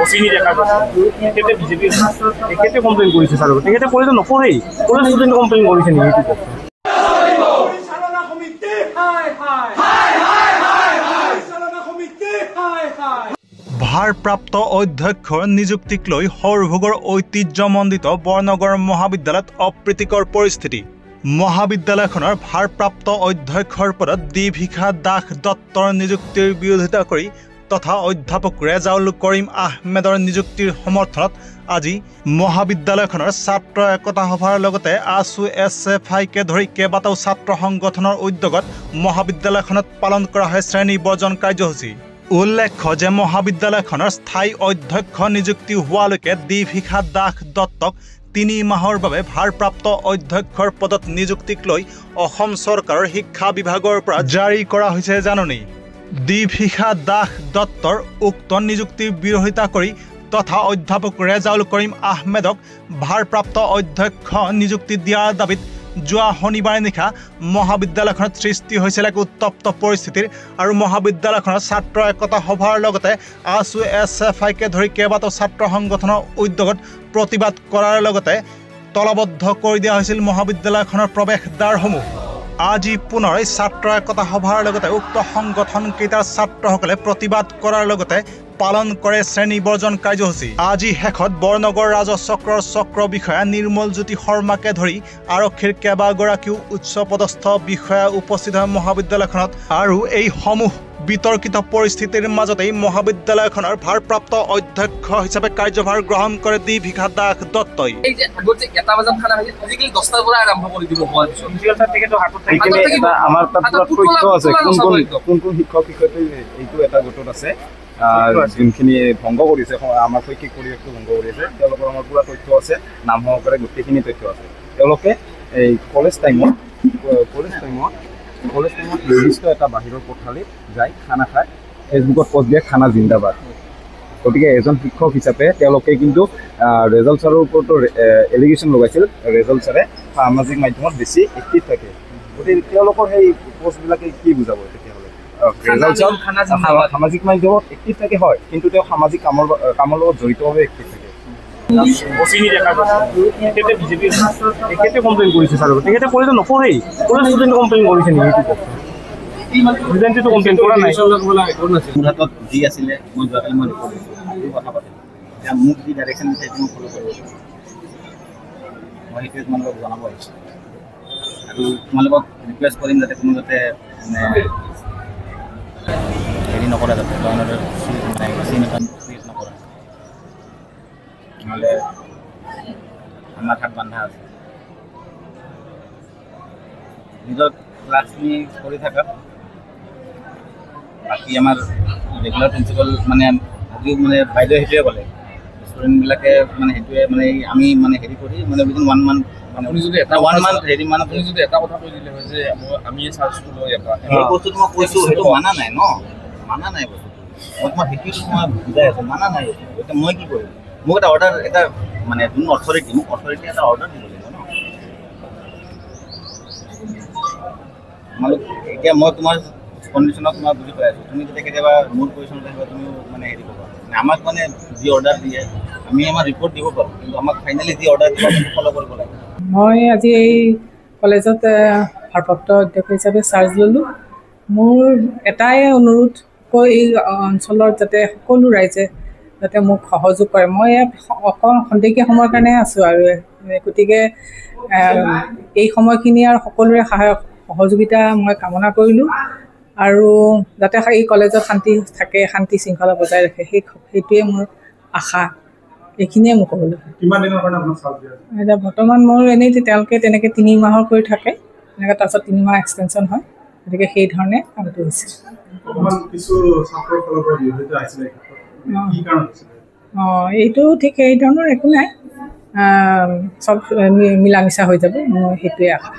চিনি দেখা গৈছে তেখেতে বিজেপি তেখেতে কমপ্লেইন কৰিছে ছাৰ তেখেতে কৰিলে নকৰেই কলেজ ষ্টুডেণ্টে কমপ্লেইন কৰিছে নেকি এইটো কওক ভাৰপ্ৰাপ্ত অধ্যক্ষৰ নিযুক্তিক লৈ সৰভোগৰ ঐতিহ্যমণ্ডিত বৰনগৰ মহাবিদ্যালয়ত অপ্ৰীতিকৰ পৰিস্থিতি মহাবিদ্যালয়খনৰ ভাৰপ্ৰাপ্ত অধ্যক্ষৰ পদত দীভিকা দাস দত্তৰ নিযুক্তিৰ বিৰোধিতা কৰি তথা অধ্যাপক ৰেজাউল কৰিম আহমেদৰ নিযুক্তিৰ সমৰ্থনত আজি মহাবিদ্যালয়খনৰ ছাত্ৰ একতা সভাৰ লগতে ASU SFIকে ধৰি কেইবাটাও ছাত্ৰ সংগঠনৰ উদ্যোগত মহাবিদ্যালয়খনত পালন কৰা হয় শ্ৰেণী বৰ্জন কাৰ্যসূচী উল্লেখ্য যে মহাবিদ্যালয়খনৰ স্থায়ী অধ্যক্ষ নিযুক্তি হোৱালৈকে দীভিকা দাস দত্তক 3 মাহৰ বাবে ভাৰপ্ৰাপ্ত অধ্যক্ষৰ পদত নিযুক্তিক লৈ অসম চৰকাৰৰ শিক্ষা বিভাগৰ পৰা জাৰি কৰা হৈছে জাননী দীভিকা দাস দত্তৰ উক্ত নিযুক্তিৰ বিৰোধিতা কৰি তথা অধ্যাপক ৰেজাউল কৰিম আহমেদক ভাৰপ্ৰাপ্ত অধ্যক্ষ নিযুক্তি দিয়াৰ দাবীত যোৱা শনিবাৰে নিশা মহাবিদ্যালয়খনত সৃষ্টি হৈছিল এক উত্তপ্ত পৰিস্থিতিৰ আৰু মহাবিদ্যালয়খনৰ ছাত্ৰ একতা সভাৰ লগতে ASU SFIকে ধৰি কেইবাটাও ছাত্ৰ সংগঠনৰ উদ্যোগত প্ৰতিবাদ কৰাৰ লগতে তলবদ্ধ কৰি দিয়া হৈছিল মহাবিদ্যালয়খনৰ প্ৰৱেশদ্বাৰসমূহ আজি পুনৰ ছাত্ৰ একতা সভাৰ লগতে উক্ত সংগঠন কেইটাৰ ছাত্ৰসকলে প্ৰতিবাদ কৰাৰ লগতে পালন কৰে শ্ৰেণী বৰ্জন কাৰ্যসূচী আজি শেষত বৰনগৰ ৰাজচক্ৰৰ চক্ৰ বিষয়া নিৰ্মল জ্যোতি শৰ্মাকে ধৰি আৰক্ষীৰ কেইবাগৰাকীও উচ্চ পদস্থ বিষয়া উপস্থিত হয় মহাবিদ্যালয়খনত আৰু এই সমূহ বিতৰ্কিত পৰিস্থিতিৰ মাজতেই মহাবিদ্যালয়খনৰ ভাৰপ্ৰাপ্ত অধ্যক্ষ হিচাপে কাৰ্যভাৰ গ্ৰহণ কৰে দীভিকা দাস দত্তই আমাৰ তাত তথ্য আছে কোন শিক্ষক শিক্ষয়িত্ৰী এইটো এটা গোটত আছে যোনখিনি ভংগ কৰিছে আমাৰ শৈক্ষিক পৰিৱেশটো ভংগ কৰিছে তেওঁলোকৰ আমাৰ পুৰা তথ্য আছে নাম সহকাৰে গোটেইখিনি তথ্য আছে তেওঁলোকে এই কলেজ টাইমত নিৰ্দিষ্ট এটা বাহিৰৰ কোঠালীত যায় খানা খায় ফেচবুকত পষ্ট দিয়ে খানা জিন্দাবাদ গতিকে এজন শিক্ষক হিচাপে তেওঁলোকে কিন্তু ৰেজাল্ট ছাৰৰ ওপৰতো এলিগেশ্যন লগাইছিল ৰেজাল্ট ছাৰে সামাজিক মাধ্যমত বেছি এক্টিভ থাকে গতিকে তেওঁলোকৰ সেই পষ্টবিলাকে কি বুজাব তেতিয়াহ'লে সামাজিক মাধ্যমত এক্টিভ থাকে হয় কিন্তু তেওঁ সামাজিক কামৰ লগত জড়িতভাৱে এক্টিভ থাকে চিনি দেখা গৈছে তেখেতে বিজেপি তেখেতে কমপ্লেইন কৰিছে ছাৰ তেখেতে কৰিলে নকৰেই কলেজ ষ্টুডেণ্টে কমপ্লেইন কৰিছে নেকি এইটো কওক ষ্টুডেণ্টেতো কমপ্লেইন কৰা নাই মোৰ হাতত যি আছিলে মই যোৱাকালি মই ৰিপৰ্ট দিছোঁ কথা পাতিলোঁ এতিয়া মোক যি ডাইৰেকশ্যন দিছে সেইটো মই ফ'ল' কৰিব মই সেইটোৱে তোমালোকক জনাব আহিছোঁ আৰু তোমালোকক ৰিকুৱেষ্ট কৰিম যাতে কোনো যাতে মানে হেৰি নকৰে যাতে মানে চিন এটা ক্ৰিয়েট নকৰে নহ'লে আমাৰ হাত বান্ধা আছে নিজৰ ক্লাছখিনি কৰি থাকা বাকী আমাৰ ৰেগুলাৰ প্ৰিন্সিপাল মানে আজিও মানে বাইদেৱে সেইটোৱে ক'লে ষ্টুডেণ্টবিলাকে মানে সেইটোৱে মানে আমি মানে হেৰি কৰি মানে উইদিন 1 মান্থ আপুনি যদি এটা 1 মান্থ হেৰি মানে আপুনি যদি এটা কথা কৈ দিলে হয় যে আমি এই চাৰ্জটো লৈ এটা সেই বস্তুটো মই কৈছোঁ সেইটো মানা নাই ন মানা নাই বস্তুটো মই তোমাৰ সেইটো মই বুজাই আছোঁ মানা নাই এতিয়া মই কি কৰিম মোক এটা অৰ্ডাৰ এটা মানে যোন অথৰিটি মোক অথৰিটি এটা অৰ্ডাৰ দিব লাগিব ন তোমালোক এতিয়া মই তোমাৰ কণ্ডিশ্যনত মই বুজি পাই আছোঁ তুমি যেতিয়া কেতিয়াবা মোৰ পজিশ্যনত আহিবা তুমিও মানে হেৰি ক'বা আমাক মানে যি অৰ্ডাৰ দিয়ে আমি আমাৰ ৰিপৰ্ট দিব পাৰোঁ কিন্তু আমাক ফাইনেলি যি অৰ্ডাৰ দিব আমি ফ'ল' কৰিব লাগে মই আজি এই কলেজত ভাৰপ্ৰাপ্ত অধ্যক্ষ হিচাপে চাৰ্জ ল'লোঁ মোৰ এটাই অনুৰোধ এই অঞ্চলৰ যাতে সকলো ৰাইজে যাতে মোক সহযোগ কৰে মই অকণ খন্তেকীয়া সময়ৰ কাৰণে আছোঁ আৰু গতিকে এই সময়খিনি আৰু সকলোৰে সহযোগিতা মই কামনা কৰিলোঁ আৰু যাতে এই কলেজত শান্তি থাকে শান্তি শৃংখলা বজাই ৰাখে সেইটোৱে মোৰ আশা এইখিনিয়ে মোক ক'বলৈ কিমান দিনৰ কাৰণে আপোনাক চাৰ্জ দিয়া এতিয়া বৰ্তমান মোৰ এনেই তেওঁলোকে তেনেকৈ 3 মাহৰ কৰি থাকে এনেকৈ তাৰপিছত 3 মাহ এক্সটেনশ্যন হয় গতিকে সেই ধৰণে কামটো হৈছে এইটো ঠিক এই ধৰণৰ একো নাই চব মিলা মিছা হৈ যাব মোৰ সেইটোৱে আশা